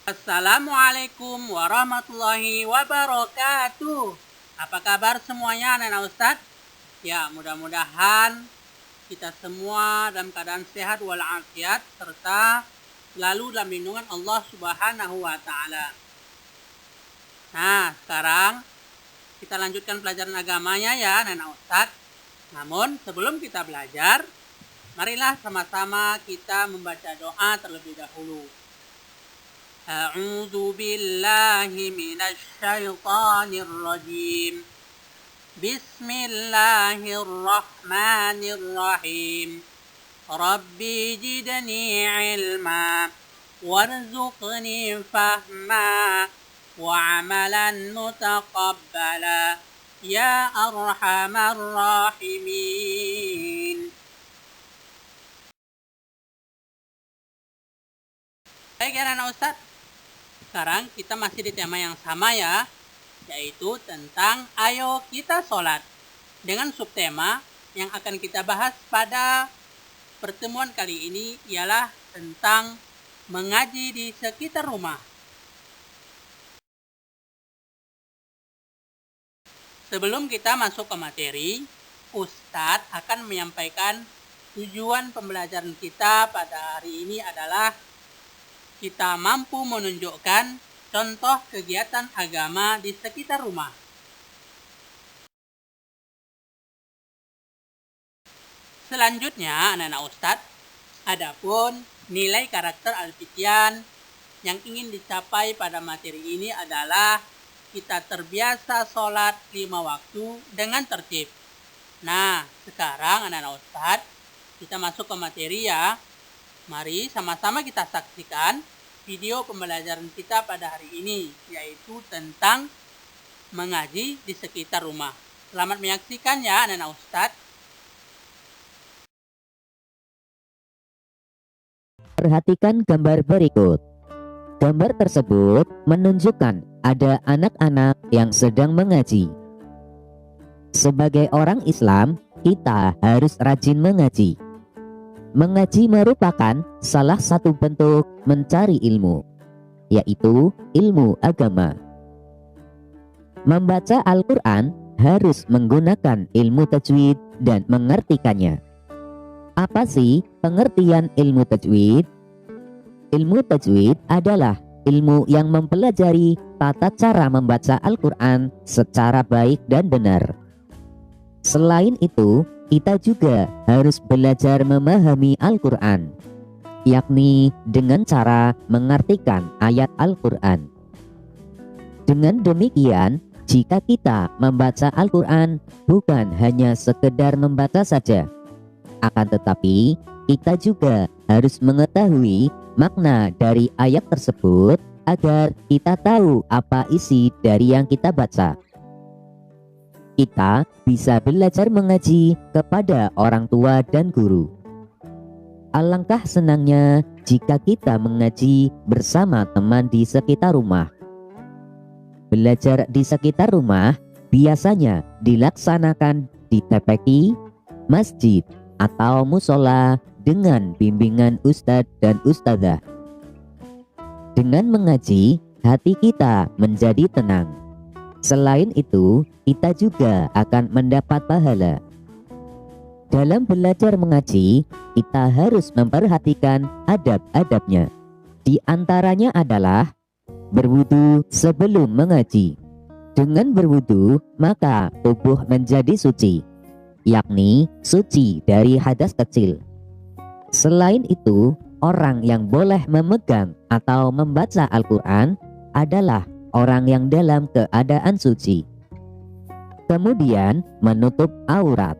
Assalamualaikum warahmatullahi wabarakatuh. Apa kabar semuanya anak-anak Ustadz? Ya, mudah-mudahan kita semua dalam keadaan sehat walafiat serta selalu dalam lindungan Allah Subhanahu wa taala. Nah, sekarang kita lanjutkan pelajaran agamanya ya anak-anak Ustadz. Namun sebelum kita belajar, marilah sama-sama kita membaca doa terlebih dahulu. A'udzu billahi minasy syaithanir rajim. Bismillahirrahmanirrahim. Rabbi zidni ilma warzuqni fahma wa amalan mutaqabbala ya arhamar rahimin. Baik anak-anak Ustadz, sekarang kita masih di tema yang sama ya, yaitu tentang ayo kita sholat, dengan subtema yang akan kita bahas pada pertemuan kali ini ialah tentang mengaji di sekitar rumah. Sebelum kita masuk ke materi, Ustadz akan menyampaikan tujuan pembelajaran kita pada hari ini adalah kita mampu menunjukkan contoh kegiatan agama di sekitar rumah. Selanjutnya, anak-anak Ustadz, adapun nilai karakter alfitian yang ingin dicapai pada materi ini adalah kita terbiasa sholat 5 waktu dengan tertib. Nah, sekarang anak-anak Ustadz, kita masuk ke materi ya. Mari sama-sama kita saksikan video pembelajaran kita pada hari ini, yaitu tentang mengaji di sekitar rumah. Selamat menyaksikan ya anak-anak Ustadz. Perhatikan gambar berikut. Gambar tersebut menunjukkan ada anak-anak yang sedang mengaji. Sebagai orang Islam, kita harus rajin mengaji. Mengaji merupakan salah satu bentuk mencari ilmu, yaitu ilmu agama. Membaca Al-Quran harus menggunakan ilmu tajwid dan mengertikannya. Apa sih pengertian ilmu tajwid? Ilmu tajwid adalah ilmu yang mempelajari tata cara membaca Al-Quran secara baik dan benar. Selain itu, kita juga harus belajar memahami Al-Quran, yakni dengan cara mengartikan ayat Al-Quran. Dengan demikian, jika kita membaca Al-Quran bukan hanya sekedar membaca saja, akan tetapi kita juga harus mengetahui makna dari ayat tersebut agar kita tahu apa isi dari yang kita baca. Kita bisa belajar mengaji kepada orang tua dan guru. Alangkah senangnya jika kita mengaji bersama teman di sekitar rumah. Belajar di sekitar rumah biasanya dilaksanakan di TPQ, masjid, atau musola dengan bimbingan ustadz dan ustadzah. Dengan mengaji, hati kita menjadi tenang. Selain itu, kita juga akan mendapat pahala. Dalam belajar mengaji, kita harus memperhatikan adab-adabnya. Di antaranya adalah berwudu sebelum mengaji. Dengan berwudu, maka tubuh menjadi suci, yakni suci dari hadas kecil. Selain itu, orang yang boleh memegang atau membaca Al-Quran adalah orang yang dalam keadaan suci. Kemudian menutup aurat.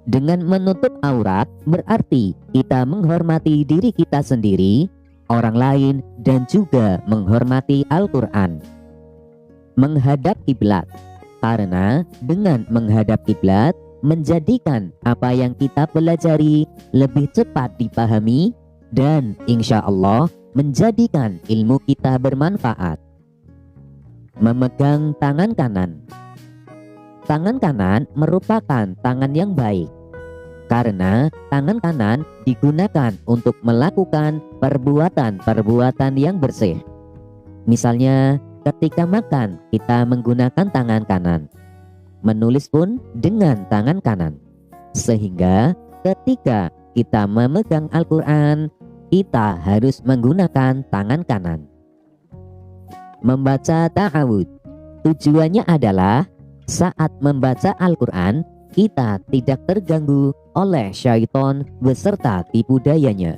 Dengan menutup aurat berarti kita menghormati diri kita sendiri, orang lain, dan juga menghormati Al-Quran. Menghadap kiblat, karena dengan menghadap kiblat menjadikan apa yang kita pelajari lebih cepat dipahami dan insya Allah menjadikan ilmu kita bermanfaat. Memegang tangan kanan. Tangan kanan merupakan tangan yang baik, karena tangan kanan digunakan untuk melakukan perbuatan-perbuatan yang bersih. Misalnya, ketika makan kita menggunakan tangan kanan, menulis pun dengan tangan kanan. Sehingga ketika kita memegang Al-Quran, kita harus menggunakan tangan kanan. Membaca ta'awud, tujuannya adalah saat membaca Al-Quran, kita tidak terganggu oleh syaitan beserta tipu dayanya.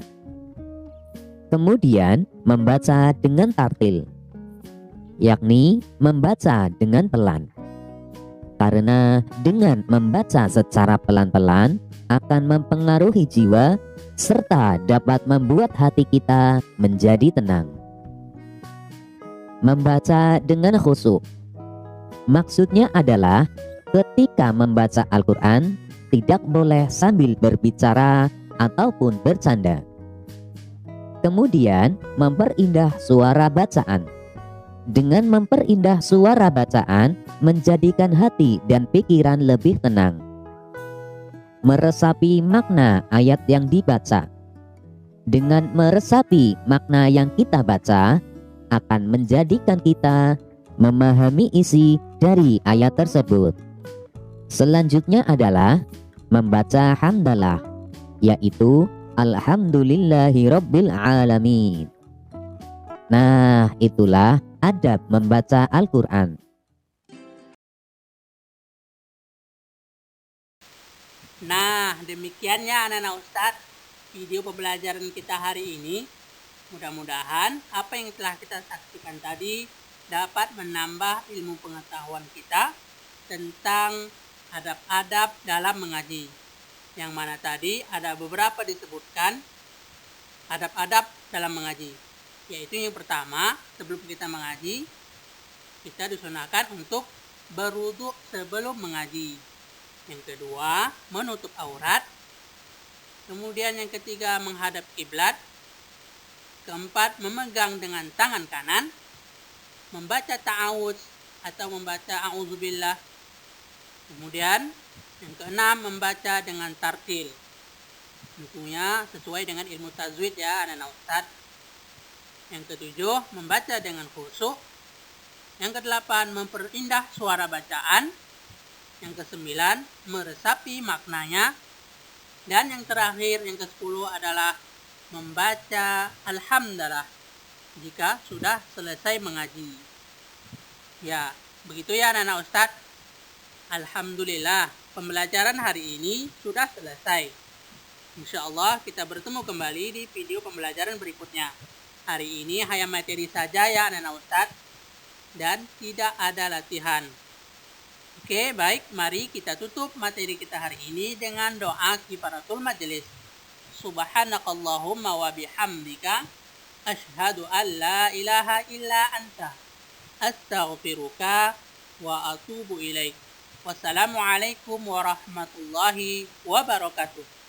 Kemudian membaca dengan tartil, yakni membaca dengan pelan. Karena dengan membaca secara pelan-pelan akan mempengaruhi jiwa serta dapat membuat hati kita menjadi tenang. Membaca dengan khusyuk, maksudnya adalah ketika membaca Al-Quran tidak boleh sambil berbicara ataupun bercanda. Kemudian memperindah suara bacaan. Dengan memperindah suara bacaan menjadikan hati dan pikiran lebih tenang. Meresapi makna ayat yang dibaca. Dengan meresapi makna yang kita baca akan menjadikan kita memahami isi dari ayat tersebut. Selanjutnya adalah membaca hamdalah, yaitu Alhamdulillahi Rabbil Alamin. Nah, itulah adab membaca Al-Quran. Nah, demikiannya anak-anak Ustadz video pembelajaran kita hari ini. Mudah-mudahan apa yang telah kita saksikan tadi dapat menambah ilmu pengetahuan kita tentang adab-adab dalam mengaji. Yang mana tadi ada beberapa disebutkan adab-adab dalam mengaji. Yaitu yang pertama, sebelum kita mengaji, kita disunahkan untuk berwudu sebelum mengaji. Yang kedua, menutup aurat. Kemudian yang ketiga, menghadap kiblat. Keempat, memegang dengan tangan kanan. Membaca ta'awudz atau membaca a'udzubillah. Kemudian yang keenam, membaca dengan tartil. Tentunya sesuai dengan ilmu tajwid ya anak-anak Ustadz. Yang ketujuh, membaca dengan khusyuk. Yang kedelapan, memperindah suara bacaan. Yang kesembilan, meresapi maknanya. Dan yang terakhir, yang ke-10 adalah membaca alhamdulillah jika sudah selesai mengaji. Ya, begitu ya anak-anak Ustadz. Alhamdulillah, pembelajaran hari ini sudah selesai. Insya Allah kita bertemu kembali di video pembelajaran berikutnya. Hari ini hanya materi saja ya anak-anak Ustadz, dan tidak ada latihan. Oke, baik, mari kita tutup materi kita hari ini dengan doa kifaratul majelis. Subhanakallahumma wa bihamdika asyhadu an la ilaha illa anta astaghfiruka wa atubu ilaik. Wassalamualaikum warahmatullahi wabarakatuh.